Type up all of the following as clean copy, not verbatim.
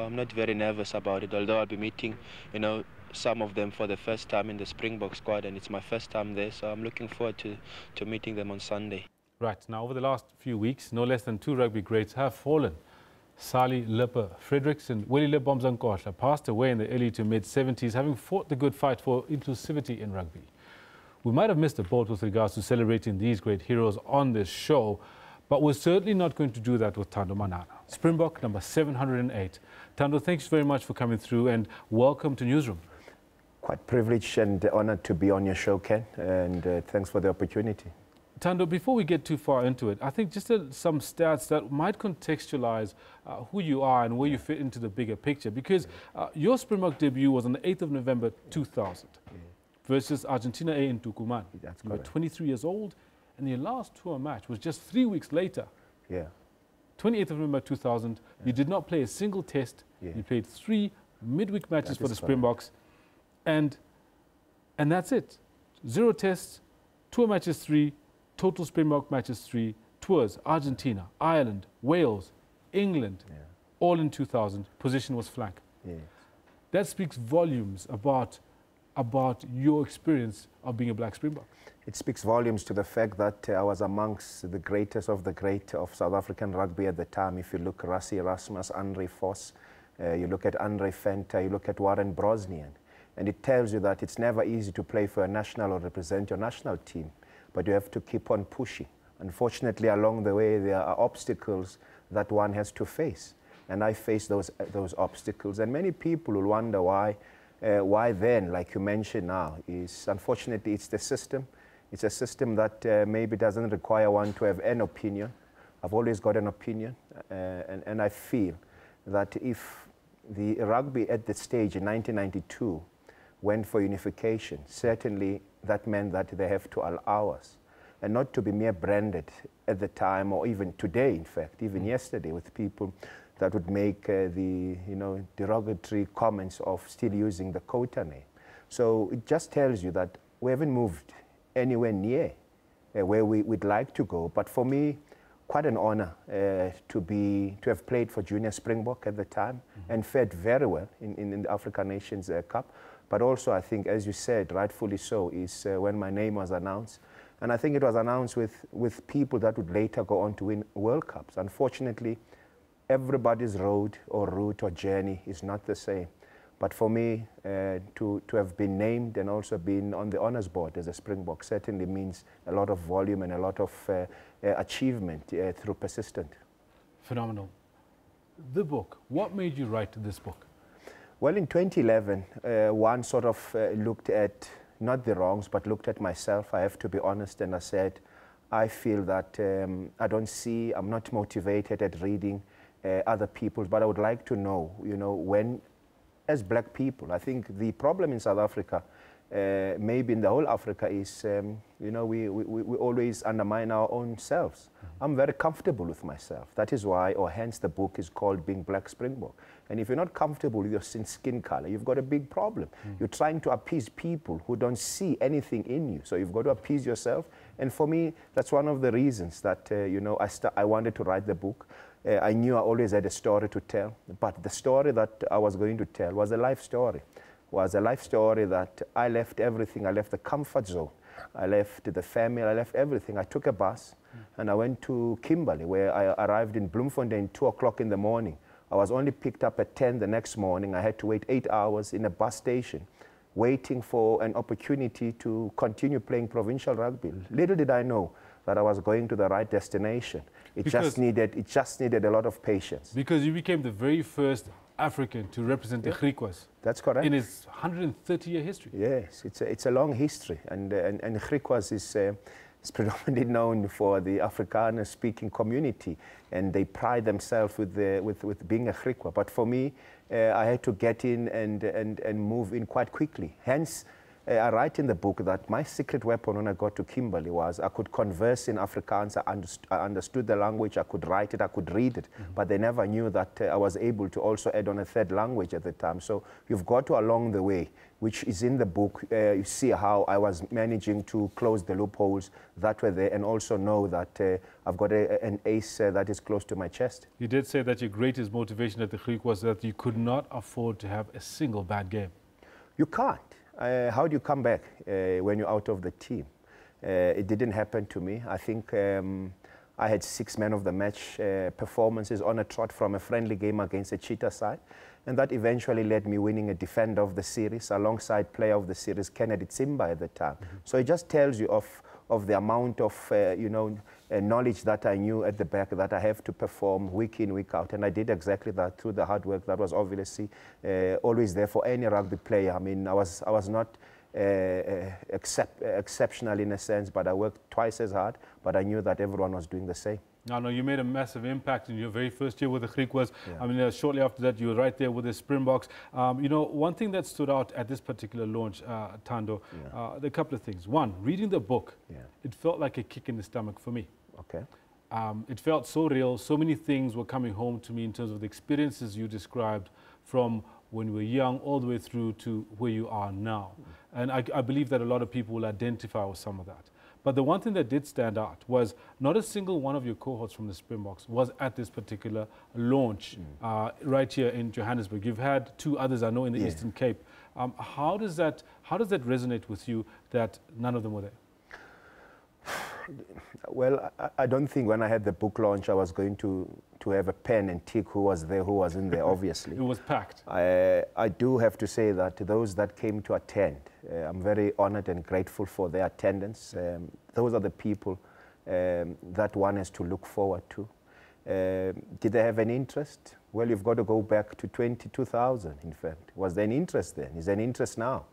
I'm not very nervous about it, although I'll be meeting, some of them for the first time in the Springbok squad, and it's my first time there, so I'm looking forward to meeting them on Sunday. Right. Now, over the last few weeks, no less than 2 rugby greats have fallen. Sali Lipper Fredericks and Willie Lebomzankosha passed away in the early to mid-70s, having fought the good fight for inclusivity in rugby. We might have missed a boat with regards to celebrating these great heroes on this show, but we're certainly not going to do that with Thando Manana. Springbok number 708. Thando, thanks very much for coming through and welcome to Newsroom. Quite privileged and honoured to be on your show, Ken, and thanks for the opportunity. Thando, before we get too far into it, I think just some stats that might contextualize who you are and where you fit into the bigger picture, because your Springbok debut was on the 8th of November 2000 versus Argentina A in Tucumán. That's you were correct. 23 years old, and your last tour match was just 3 weeks later. Yeah. 28th of November 2000, you did not play a single test. You played 3 midweek matches for the Springboks, and that's it. 0 tests, tour matches 3, total Springbok matches 3, tours, Argentina, Ireland, Wales, England, all in 2000. Position was flank. That speaks volumes about your experience of being a Black Springbok. It speaks volumes to the fact that I was amongst the greatest of the great of South African rugby at the time. If you look at Rassie Erasmus, Andre Vos, you look at Andre Venter, you look at Warren Brosnian, and it tells you that it's never easy to play for a national or represent your national team, but you have to keep on pushing. Unfortunately, along the way, there are obstacles that one has to face, and I faced those obstacles. And many people will wonder why then, like you mentioned now, is unfortunately it's the system. It's a system that maybe doesn't require one to have an opinion. I've always got an opinion, and I feel that if the rugby at the stage in 1992 went for unification, certainly that meant that they have to allow us, and not to be mere branded at the time, or even today, in fact, even yesterday, with people that would make the derogatory comments of still using the Kota name. So it just tells you that we haven't moved anywhere near where we'd like to go. But for me, quite an honor to have played for Junior Springbok at the time and fared very well in the African Nations Cup. But also, I think, as you said, rightfully so, is when my name was announced. And I think it was announced with people that would later go on to win World Cups. Unfortunately, everybody's road or route or journey is not the same. But for me, to have been named and also been on the honours board as a Springbok certainly means a lot of volume and a lot of achievement through persistence. Phenomenal. The book, what made you write this book? Well, in 2011, one sort of looked at, not the wrongs, but looked at myself. I have to be honest, and I said, I feel that I'm not motivated at reading other people, but I would like to know, when, as Black people, I think the problem in South Africa, maybe in the whole Africa, is, we always undermine our own selves. I'm very comfortable with myself. That is why, or hence the book is called Being Black Springbok. And if you're not comfortable with your skin color, you've got a big problem. You're trying to appease people who don't see anything in you. So you've got to appease yourself. And for me, that's one of the reasons that, I wanted to write the book. I knew I always had a story to tell, but the story that I was going to tell was a life story. Was a life story that I left everything. I left the comfort zone. I left the family. I left everything. I took a bus and I went to Kimberley, where I arrived in Bloemfontein 2 o'clock in the morning. I was only picked up at 10 the next morning. I had to wait 8 hours in a bus station, waiting for an opportunity to continue playing provincial rugby. Little did I know that I was going to the right destination. It just needed a lot of patience. Because you became the very first African to represent the Griquas. That's correct. In its 130-year history. Yes, it's a long history, and Griquas is predominantly known for the Afrikaner-speaking community, and they pride themselves with being a Griqua. But for me, I had to get in and move in quite quickly. Hence, I write in the book that my secret weapon when I got to Kimberley was I could converse in Afrikaans, I understood the language, I could write it, I could read it, but they never knew that I was able to also add on a third language at the time. So you've got to, along the way, which is in the book, you see how I was managing to close the loopholes that were there, and also know that I've got an ace that is close to my chest. You did say that your greatest motivation at the Greek was that you could not afford to have a single bad game. You can't. How do you come back when you're out of the team? It didn't happen to me. I think I had 6 man of the match performances on a trot from a friendly game against a Cheetah side, and that eventually led me winning a defender of the series alongside player of the series Kennedy Tsimba at the time. So it just tells you of the amount of knowledge that I knew at the back that I have to perform week in, week out. And I did exactly that through the hard work that was obviously always there for any rugby player. I mean, I was not exceptional in a sense, but I worked twice as hard, but I knew that everyone was doing the same. No, you made a massive impact in your very first year with the Griquas. Yeah. I mean, shortly after that, you were right there with the Springboks. You know, one thing that stood out at this particular launch, Thando, there are a couple of things. One, reading the book, it felt like a kick in the stomach for me. Okay. It felt so real. So many things were coming home to me in terms of the experiences you described from when we were young all the way through to where you are now. And I believe that a lot of people will identify with some of that. But the one thing that did stand out was not a single one of your cohorts from the Springboks was at this particular launch right here in Johannesburg. You've had 2 others, I know, in the Eastern Cape. How does that resonate with you that none of them were there? Well, I don't think when I had the book launch I was going to have a pen and tick who was there, who wasn't there, obviously. It was packed. I do have to say that those that came to attend, I'm very honored and grateful for their attendance. Those are the people that one has to look forward to. Did they have an interest? Well, you've got to go back to 2000, in fact. Was there an interest then? Is there an interest now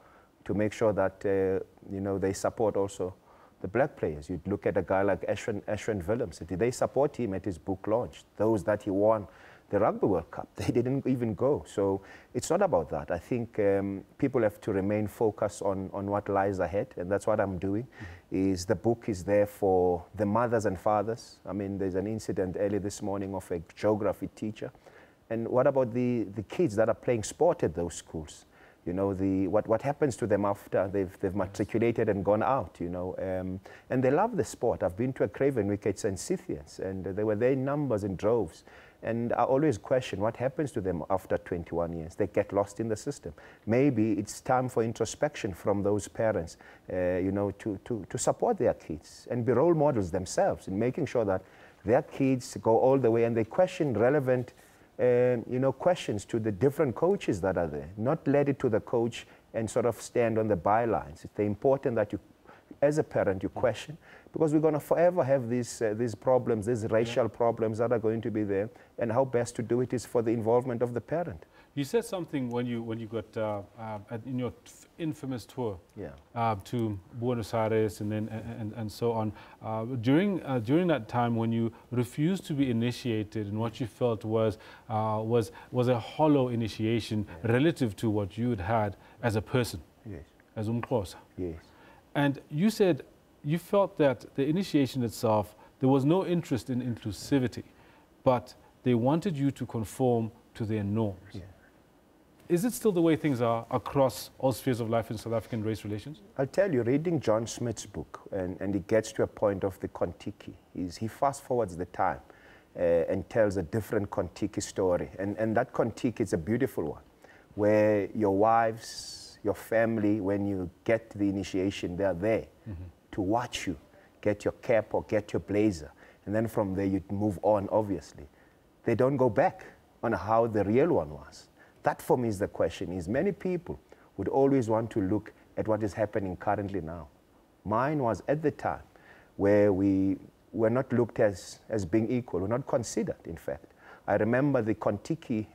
to make sure that you know, they support also the black players? You'd look at a guy like Ashwin Willems. Did they support him at his book launch? Those that he won the Rugby World Cup, they didn't even go. So it's not about that. I think people have to remain focused on what lies ahead, and that's what I'm doing. Is the book is there for the mothers and fathers. I mean, there's an incident early this morning of a geography teacher. And what about the kids that are playing sport at those schools? You know, what happens to them after they've matriculated and gone out, you know. And they love the sport. I've been to a Craven Week at St. Cynthians, and they were there in numbers and droves. And I always question what happens to them after 21 years. They get lost in the system. Maybe it's time for introspection from those parents, you know, to support their kids and be role models themselves in making sure that their kids go all the way and they question relevant you know, questions to the different coaches that are there, not let it to the coach and sort of stand on the bylines. It's important that you, as a parent, you question, because we're going to forever have these problems, these racial problems that are going to be there, and how best to do it is for the involvement of the parent. You said something when you got in your infamous tour to Buenos Aires and so on. During that time when you refused to be initiated, and what you felt was a hollow initiation relative to what you had as a person, as Umxhosa. Yes. And you said you felt that the initiation itself, there was no interest in inclusivity, but they wanted you to conform to their norms. Yeah. Is it still the way things are across all spheres of life in South African race relations? I'll tell you, reading John Smith's book, and he gets to a point of the Kontiki, he fast forwards the time and tells a different Kontiki story. And that Kontiki is a beautiful one, where your wives, your family, when you get the initiation, they're there to watch you get your cap or get your blazer. And then from there, you move on, obviously. They don't go back on how the real one was. That for me is the question, is many people would always want to look at what is happening currently now. Mine was at the time where we were not looked as being equal, we're not considered, in fact. I remember the Kontiki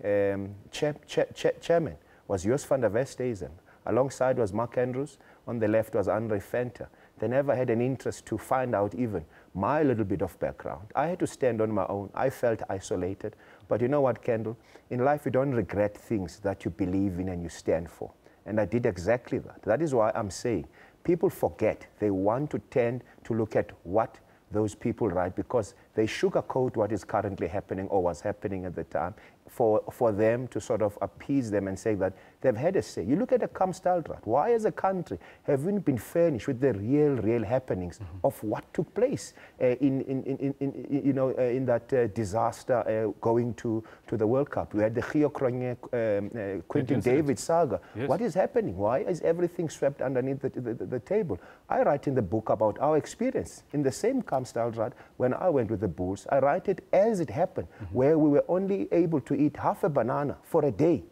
chairman was Jos van der Westhuizen. Alongside was Mark Andrews, on the left was Andre Venter. They never had an interest to find out even my little bit of background. I had to stand on my own. I felt isolated. But you know what, Kendall? In life, you don't regret things that you believe in and you stand for. And I did exactly that. That is why I'm saying people forget. They want to tend to look at what those people write because they sugarcoat what is currently happening or was happening at the time for them to sort of appease them and say that they've had a say. You look at the Kamstalrat. Why as a country have we been furnished with the real happenings of what took place in that disaster going to the World Cup? We had the Gio Cronje, Quentin David saga. Yes. What is happening? Why is everything swept underneath the table? I write in the book about our experience in the same Kamstalrat when I went with the Bulls. I write it as it happened, where we were only able to eat half a banana for a day.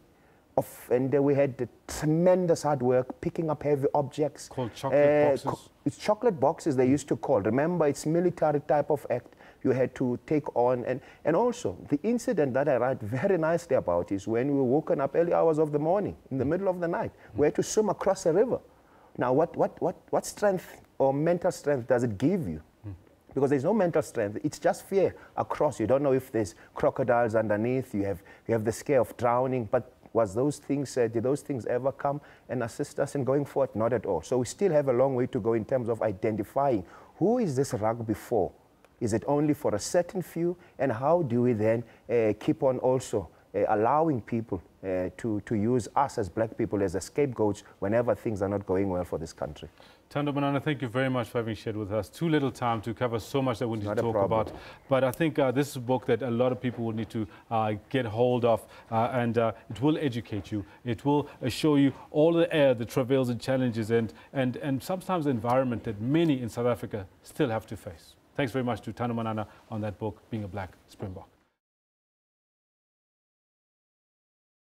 And we had tremendous hard work picking up heavy objects. Called chocolate boxes? It's chocolate boxes they used to call. Remember, it's military type of act you had to take on. And also, the incident that I write very nicely about is when we were woken up early hours of the morning, in the middle of the night. We had to swim across a river. Now, what strength or mental strength does it give you? Because there's no mental strength. It's just fear across. You don't know if there's crocodiles underneath. You have the scare of drowning. But did those things ever come and assist us in going forward? Not at all. So we still have a long way to go in terms of identifying who is this rugby for? Is it only for a certain few? And how do we then keep on also allowing people to use us as black people as a scapegoats whenever things are not going well for this country? Thando Manana, thank you very much for having shared with us. Too little time to cover so much that we need to talk about. But I think this is a book that a lot of people will need to get hold of, and it will educate you. It will show you all the travails and challenges and sometimes the environment that many in South Africa still have to face. Thanks very much to Thando Manana on that book, Being a Black Springbok.